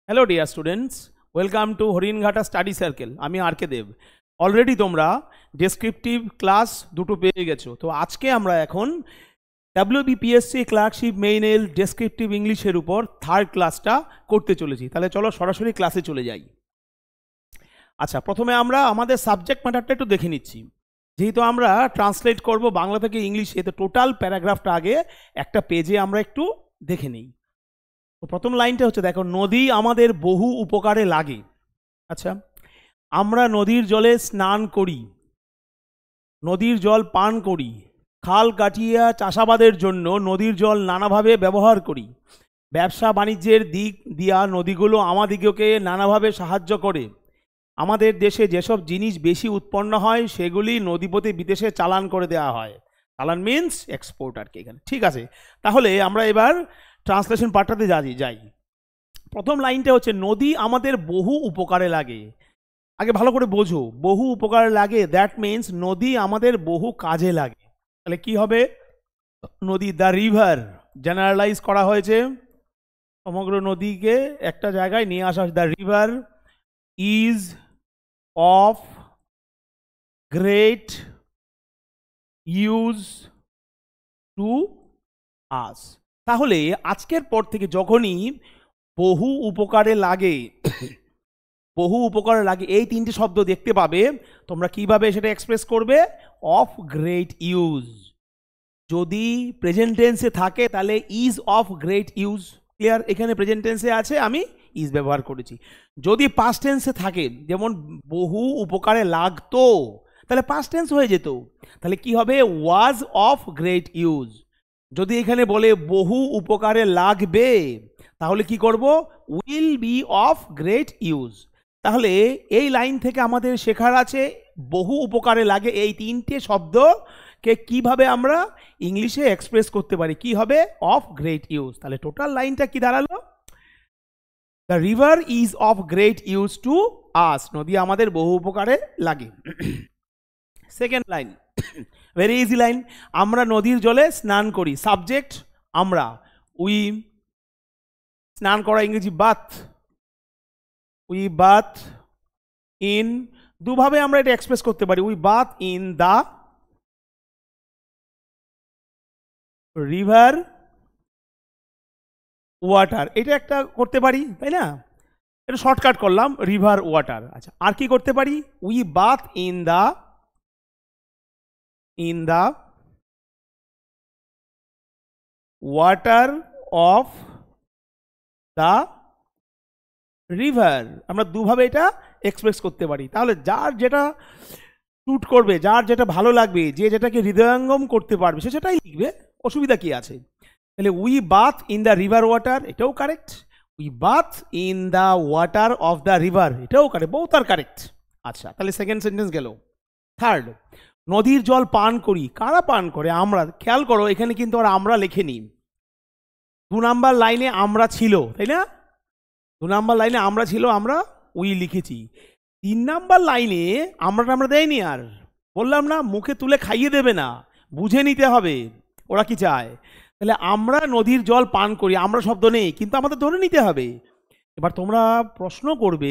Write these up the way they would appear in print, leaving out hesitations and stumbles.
Hello dear students, welcome to Haringhata study circle. আমি আর কে দেব। Already তোমরা descriptive class দুটো পেয়ে গেছো। তো আজকে আমরা এখন WBPSC ক্লার্কশিপ মেইনের ডেসক্রিপটিভ ইংলিশের উপর থার্ড ক্লাসটা করতে চলেছি। তাহলে চলো সরাসরি ক্লাসে চলে যাই। আচ্ছা, প্রথমে আমরা আমাদের সাবজেক্ট ম্যাটারটা একটু দেখে নিচ্ছি। যেহেতু আমরা ট্রান্সলেট করব বাংলা থেকে ইংলিশে, তো টোটাল প্যারাগ্রাফটা আগে একটা পেজে আমরা একটু দেখে নিই। তো প্রথম লাইনটা হচ্ছে, দেখো, নদী আমাদের বহু উপকারে লাগে। আচ্ছা, আমরা নদীর জলে স্নান করি, নদীর জল পান করি, খাল কাটিয়া চাষাবাদের জন্য নদীর জল নানাভাবে ব্যবহার করি, ব্যবসা বাণিজ্যের দিক দিয়া নদীগুলো আমাদিগকে নানাভাবে সাহায্য করে। আমাদের দেশে যেসব জিনিস বেশি উৎপন্ন হয় সেগুলি নদীপথে বিদেশে চালান করে দেওয়া হয়। চালান মিন্স এক্সপোর্ট আর কি এখানে। ঠিক আছে, তাহলে আমরা এবার ট্রান্সলেশন পার্টটাতে যাই। প্রথম লাইনটা হচ্ছে, নদী আমাদের বহু উপকারে লাগে। আগে ভালো করে বোঝো, বহু উপকারে লাগে, দ্যাট মিন্স নদী আমাদের বহু কাজে লাগে। তাহলে কি হবে? নদী, দ্য রিভার, জেনারেলাইজ করা হয়েছে, সমগ্র নদীকে একটা জায়গায় নিয়ে আসা। The river is of great use to us. তাহলে আজকের পর থেকে যখনই বহু উপকারে লাগে, বহু উপকারে লাগে এই তিনটি শব্দ দেখতে পাবে, তোমরা কিভাবে সেটা এক্সপ্রেস করবে? Of great use. যদি প্রেজেন্ট টেন্সে থাকে তাহলে is of great use. Clear? এখানে প্রেজেন্ট টেন্সে আছে, আমি ইজ ব্যবহার করেছি। যদি পাস্ট টেন্সে থাকে, যেমন বহু উপকারে লাগতো, তাহলে পাস্ট টেন্স হয়ে যেত। তাহলে কি হবে? Was of great use. যদি এখানে বলে বহু উপকারে লাগবে, তাহলে কি করব? Will be of great use. তাহলে এই লাইন থেকে আমাদের শেখার আছে বহু উপকারে লাগে এই তিনটে শব্দকে কিভাবে আমরা ইংলিশে এক্সপ্রেস করতে পারি। কি হবে? Of great use. তাহলে টোটাল লাইনটা কি দাঁড়ালো? The river is of great use to us. নদী আমাদের বহু উপকারে লাগে। Second line, very easy line. আমরা নদীর জলে স্নান করি। সাবজেক্ট আমরা, উই। স্নান করা ইংরেজি বাথ, উই বাথ ইন। দুভাবে আমরা এটা এক্সপ্রেস করতে পারি, we bath in the river water. এটা একটা করতে পারি, তাই না? এটা শর্টকাট করলাম, রিভার ওয়াটার। আচ্ছা, আর কি করতে পারি? We bath in the water of the river. আমরা দুভাবে এটা এক্সপ্রেস করতে পারি। তাহলে যার যেটা স্যুট করবে, যার যেটা ভালো লাগবে, যে যেটাকে হৃদয়ঙ্গম করতে পারবে, সে সেটাই লিখবে। অসুবিধা কি আছে? তাহলে we bath in the river water, এটাও correct. We bath in the water of the river, এটাও কারেক্ট। Both are correct. আচ্ছা, তাহলে সেকেন্ড সেন্টেন্স গেল। থার্ড, নদীর জল পান করি। কারা পান করে? আমরা। খেয়াল করো, এখানে কিন্তু আর আমরা লেখেনি। 2 নাম্বার লাইনে আমরা ছিল, তাই না? 2 নাম্বার লাইনে আমরা ছিল, আমরা উই লিখেছি। 3 নাম্বার লাইনে আমরা দেয়নি। আর বললাম না, মুখে তুলে খাইয়ে দেবে না, বুঝে নিতে হবে ওরা কি চায়। তাহলে আমরা নদীর জল পান করি, আমরা শব্দ নেই, কিন্তু আমাদের ধরে নিতে হবে। এবার তোমরা প্রশ্ন করবে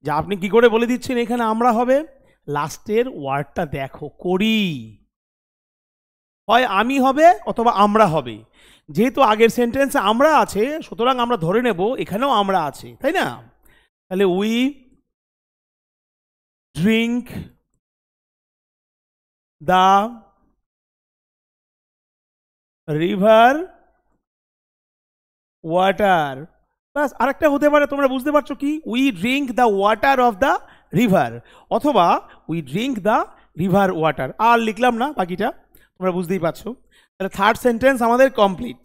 যে আপনি কি করে বলে দিচ্ছেন এখানে আমরা হবে? লাস্টের ওয়ার্ডটা দেখো, করি। হয় আমি হবে অথবা আমরা হবে। যেহেতু আগের সেন্টেন্সে আমরা আছে, সুতরাং আমরা ধরে নেব এখানেও আমরা আছে, তাই না? তাহলে we drink the river water. বাস, আরেকটা হতে পারে, তোমরা বুঝতে পারছো কি? We drink the water of the river, অথবা we drink the river water. আর লিখলাম না, বাকিটা তোমরা বুঝতেই পারছো। তাহলে থার্ড সেন্টেন্স আমাদের কমপ্লিট।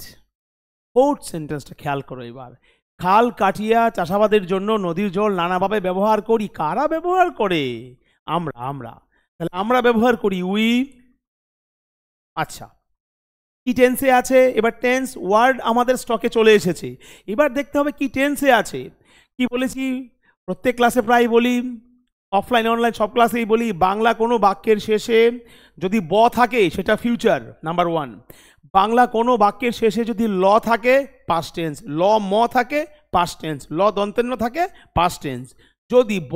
ফোর্থ সেন্টেন্সটা খেয়াল করো এবার। খাল কাটিয়া চাষাবাদের জন্য নদীর জল নানাভাবে ব্যবহার করি। কারা ব্যবহার করে? আমরা। তাহলে আমরা ব্যবহার করি, উই। আচ্ছা, কি টেন্সে আছে? এবার টেন্স ওয়ার্ড আমাদের স্টকে চলে এসেছে। এবার দেখতে হবে কি টেন্সে আছে। কি বলেছি? প্রত্যেক ক্লাসে প্রায় বলি, অফলাইন অনলাইন সব ক্লাসেই বলি, বাংলা কোনো বাক্যের শেষে যদি ব থাকে সেটা ফিউচার, নাম্বার 1। বাংলা কোনো বাক্যের শেষে যদি ল থাকে, পাস্ট টেন্স। ল ম থাকে, পাস্ট টেন্স, ল দন্তেন্য থাকে পাস্ট টেন্স। যদি ব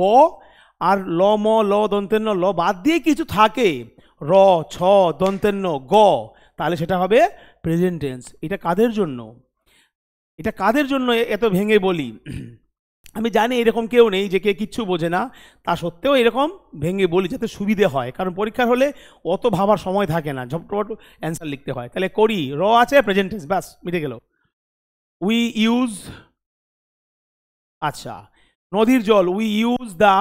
আর ল ম ল দন্তেন্য ল বাদ দিয়ে কিছু থাকে, র ছ দন্তেন্য গ, তাহলে সেটা হবে প্রেজেন্ট টেন্স। এটা কাদের জন্য, এটা কাদের জন্য এত ভেঙে বলি? আমি জানি এরকম কেউ নেই যে কে কিচ্ছু বোঝে না, তা সত্ত্বেও এরকম ভেঙে বলি যাতে সুবিধে হয়, কারণ পরীক্ষার হলে অত ভাবার সময় থাকে না, ঝপটপট অ্যান্সার লিখতে হয়। তাহলে করি, র আছে প্রেজেন্ট টেন্স, ব্যাস মিটে গেল। উই ইউজ, আচ্ছা নদীর জল, we use the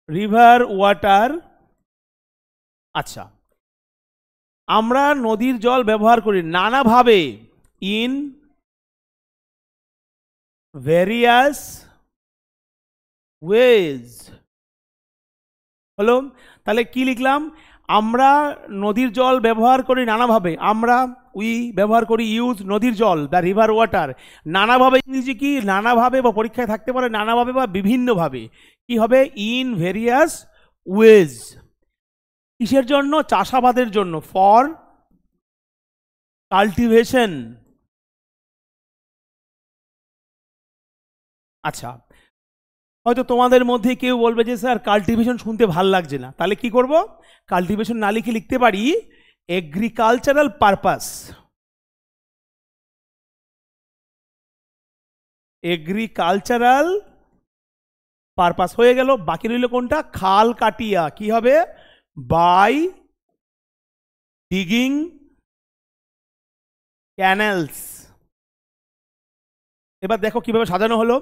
river water, আচ্ছা আমরা নদীর জল ব্যবহার করি নানাভাবে, ইন ভেরিয়াস ওয়েজ। হলো, তাহলে কি লিখলাম? আমরা নদীর জল ব্যবহার করি নানাভাবে, আমরা উই ব্যবহার করি ইউজ নদীর জল দ্য রিভার ওয়াটার নানাভাবে। ইংরেজি কি? নানাভাবে, বা পরীক্ষায় থাকতে পারে নানাভাবে বা বিভিন্নভাবে। কি হবে? In various ways. কিসের জন্য? চাষাবাদের জন্য, ফর কাল্টিভেশন। আচ্ছা, হয়তো তোমাদের মধ্যে কেউ বলবে যে স্যার কাল্টিভেশন শুনতে ভাল লাগছে না, তাহলে কি করব? কাল্টিভেশন না লিখে লিখতে পারি এগ্রিকালচারাল পারপাস। এগ্রিকালচারাল পারপাস হয়ে গেল। বাকি রইল কোনটা? খাল কাটিয়া। কি হবে? By digging canals. এবার দেখো কিভাবে সাজানো হলো।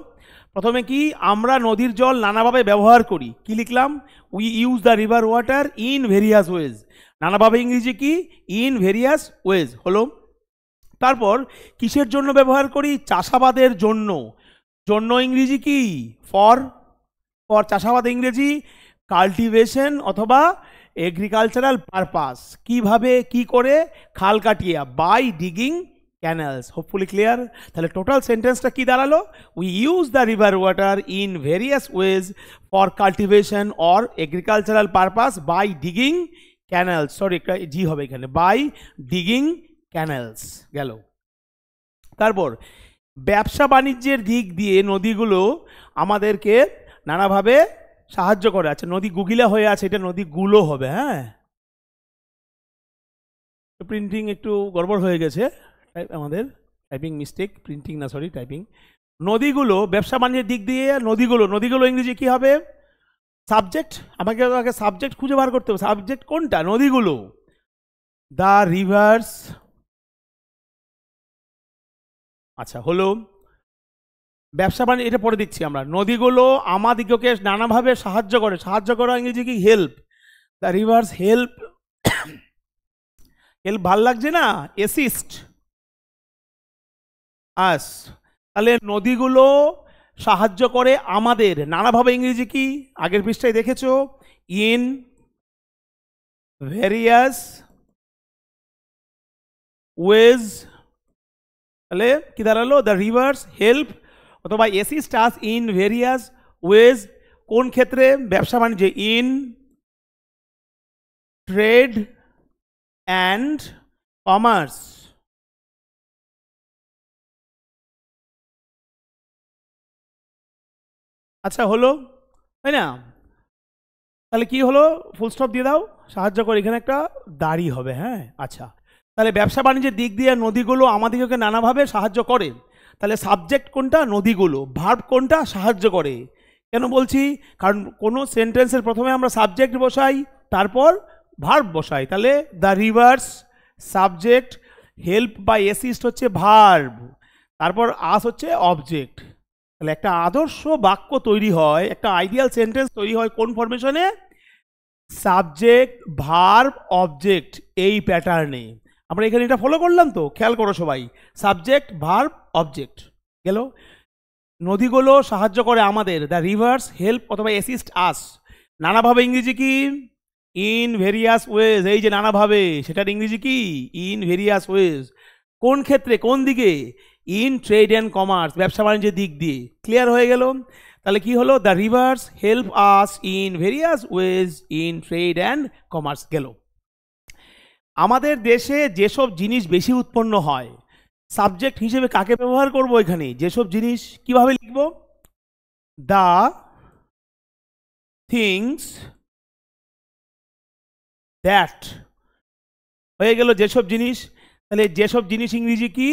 প্রথমে কি? আমরা নদীর জল নানাভাবে ব্যবহার করি, কি লিখলাম? We use the river water in various ways. নানাভাবে ইংরেজি কি? ইন ভেরিয়াস ওয়েজ হলো। তারপর কিসের জন্য ব্যবহার করি? চাষাবাদের জন্য। জন্য ইংরেজি কি? ফর। ফর চাষাবাদ ইংরেজি কাল্টিভেশন অথবা এগ্রিকালচারাল পারপাস। কিভাবে, কি করে? খাল কাটিয়া, by digging canals. Hopefully clear. তাহলে টোটাল সেন্টেন্সটা কি দাঁড়ালো? We use the river water in various ways for cultivation or agricultural purpose by digging canals. Sorry, একটা জি হবে এখানে, বাই ডিগিং ক্যানেলস গেল। তারপর ব্যবসা বাণিজ্যের দিক দিয়ে নদীগুলো আমাদেরকে নানাভাবে সাহায্য করে। আচ্ছা, নদী গুগিলা হয়ে আছে, এটা নদীগুলো হবে। হ্যাঁ, প্রিন্টিং একটু গড়বড় হয়ে গেছে, আমাদের টাইপিং মিস্টেক, প্রিন্টিং না সরি টাইপিং। নদীগুলো ব্যবসা বাণিজ্যের দিক দিয়ে নদীগুলো, নদীগুলো ইংরেজি কি হবে? সাবজেক্ট। আমাকে আগে সাবজেক্ট খুঁজে বার করতে হবে। সাবজেক্ট কোনটা? নদীগুলো, দ্য রিভার্স। আচ্ছা হলো, ব্যবসা বাণিজ্য এটা পরে দিচ্ছি আমরা। নদীগুলো আমাদিগকে নানাভাবে সাহায্য করে। সাহায্য করা ইংরেজি কি? Help. The rivers help, help ভাল লাগছে না? Assist us. তাহলে নদীগুলো সাহায্য করে আমাদের নানাভাবে ইংরেজি কি? আগের পৃষ্ঠায় দেখেছো, ইন ভেরিয়াস ওয়েজ। তাহলে কি দাঁড়ালো? দ্য রিভার্স হেল্প অথবা assist us in various ways. কোন ক্ষেত্রে? ব্যবসা বাণিজ্যে, ইন ট্রেড অ্যান্ড কমার্স। আচ্ছা হলো, তাই না? তাহলে কি হলো? ফুল স্টপ দিয়ে দাও, সাহায্য করে, এখানে একটা দাড়ি হবে। হ্যাঁ, আচ্ছা, তাহলে ব্যবসা বাণিজ্যের দিক দিয়ে নদীগুলো আমাদেরকে নানাভাবে সাহায্য করে। তাহলে সাবজেক্ট কোনটা? নদীগুলো। ভার্ব কোনটা? সাহায্য করে। কেন বলছি? কারণ কোনো সেন্টেন্সের প্রথমে আমরা সাবজেক্ট বসাই, তারপর ভার্ব বসাই। তাহলে দ্য রিভার্স সাবজেক্ট, হেল্প বা অ্যাসিস্ট হচ্ছে ভার্ব, তারপর আস হচ্ছে অবজেক্ট। তাহলে একটা আদর্শ বাক্য তৈরি হয়, একটা আইডিয়াল সেন্টেন্স তৈরি হয় কোন ফরমেশনে? সাবজেক্ট ভার্ব অবজেক্ট, এই প্যাটার্নে। আমরা এখানে এটা ফলো করলাম তো, খেয়াল করো সবাই। সাবজেক্ট ভার্ব অবজেক্ট গেল। নদীগুলো সাহায্য করে আমাদের, দ্য রিভার্স হেল্প অথবা অ্যাসিস্ট আস। নানাভাবে ইংরেজি কি? In various ways. এই যে নানাভাবে, সেটার ইংরেজি কি? In various ways. কোন ক্ষেত্রে, কোন দিকে? ইন ট্রেড অ্যান্ড কমার্স, ব্যবসা বাণিজ্যের দিক দিয়ে। ক্লিয়ার হয়ে গেল? তাহলে কি হলো? The rivers help us in various ways in trade and commerce গেল। আমাদের দেশে যেসব জিনিস বেশি উৎপন্ন হয় সাবজেক্ট হিসেবে কাকে ব্যবহার করব এখানে? যেসব জিনিস কিভাবে লিখব? দ্য থিংস দ্যাট হয়ে গেল যেসব জিনিস। তাহলে যেসব জিনিস ইংরেজি কি?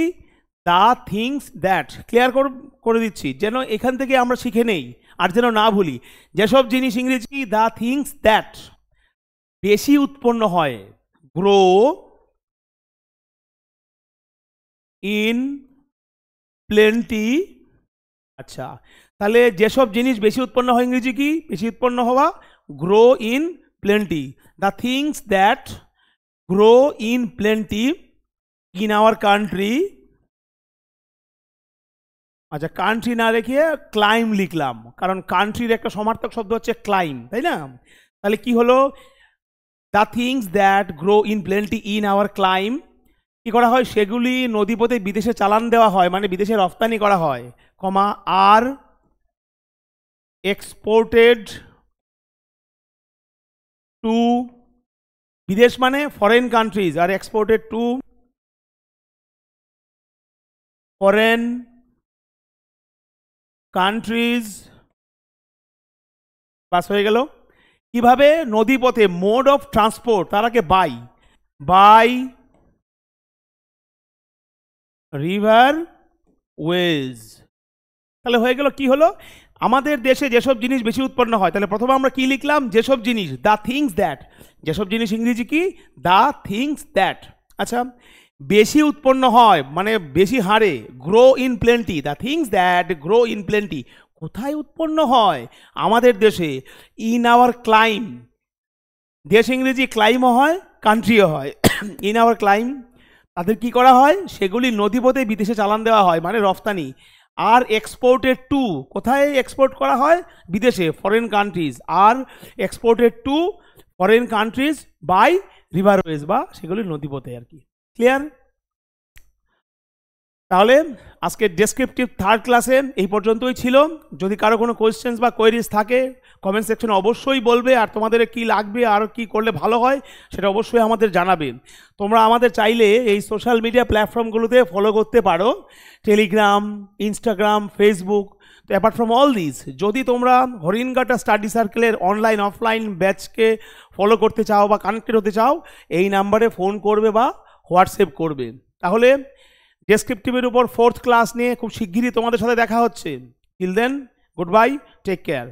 The things that. ক্লিয়ার করে দিচ্ছি যেন এখান থেকে আমরা শিখে নেই আর যেন না ভুলি। যেসব জিনিস ইংরেজি দ্য থিংস দ্যাট বেশি উৎপন্ন হয়, গ্রো ইন প্লেন্টি। আচ্ছা, তাহলে যেসব জিনিস বেশি উৎপন্ন হয় ইংরেজি কি? বেশি উৎপন্ন হওয়া, grow in plenty. The things that grow in plenty in our country. আচ্ছা, কান্ট্রি না রেখে ক্লাইম লিখলাম, কারণ কান্ট্রির একটা সমার্থক শব্দ হচ্ছে ক্লাইম, তাই না? তাহলে কি হলো? The things that grow in plenty in our claim. কি করা হয়? সেগুলি নদীপথে বিদেশে চালান দেওয়া হয়, মানে বিদেশে রপ্তানি করা হয়, কমা আর এক্সপোর্টেড টু, বিদেশ মানে ফরেন কান্ট্রিজ, আর এক্সপোর্টেড টু ফরেন কান্ট্রিজ। বাস হয়ে গেল। কিভাবে? নদীপথে, মোড অফ ট্রান্সপোর্ট, তার আগে বাই, বাই রিভার ওয়েজ। তাহলে হয়ে গেল, কি হলো? আমাদের দেশে যেসব জিনিস বেশি উৎপন্ন হয়, তাহলে প্রথমে আমরা কি লিখলাম? যেসব জিনিস, দ্য থিংস দ্যাট। যেসব জিনিস ইংরেজি কি? The things that. আচ্ছা, বেশি উৎপন্ন হয় মানে বেশি হারে, grow in plenty. The things that grow in plenty কোথায় উৎপন্ন হয়? আমাদের দেশে। ইন আওয়ার ক্লাইম, দেশ ইংরেজি ক্লাইমও হয়, কান্ট্রিও হয়। ইন আওয়ার ক্লাইম, তাদের কি করা হয়? সেগুলি নদীপথে বিদেশে চালান দেওয়া হয়, মানে রফতানি। আর এক্সপোর্টেড টু, কোথায় এক্সপোর্ট করা হয়? বিদেশে, ফরেন কান্ট্রিজ। আর exported to foreign countries by riverways, বা সেগুলি নদীপথে আর কি। ক্লিয়ার? তাহলে আজকে ডেসক্রিপটিভ থার্ড ক্লাসে এই পর্যন্তই ছিল। যদি কারো কোনো কোয়েশ্চেন্স বা কোয়েরিজ থাকে কমেন্ট সেকশনে অবশ্যই বলবে, আর তোমাদের কি লাগবে আর কি করলে ভালো হয় সেটা অবশ্যই আমাদের জানাবে। তোমরা আমাদের চাইলে এই সোশ্যাল মিডিয়া প্ল্যাটফর্মগুলোতে ফলো করতে পারো, টেলিগ্রাম, ইনস্টাগ্রাম, ফেসবুক। তো অ্যাপার্ট ফ্রম অল দিস, যদি তোমরা হরিণঘাটা স্টাডি সার্কেলের অনলাইন অফলাইন ব্যাচকে ফলো করতে চাও বা কানেক্টেড হতে চাও, এই নাম্বারে ফোন করবে বা হোয়াটসঅ্যাপ করবে। তাহলে ডেসক্রিপটিভের উপর ফোর্থ ক্লাস নিয়ে খুব শিগগিরই তোমাদের সাথে দেখা হচ্ছে। Till then, goodbye, take care.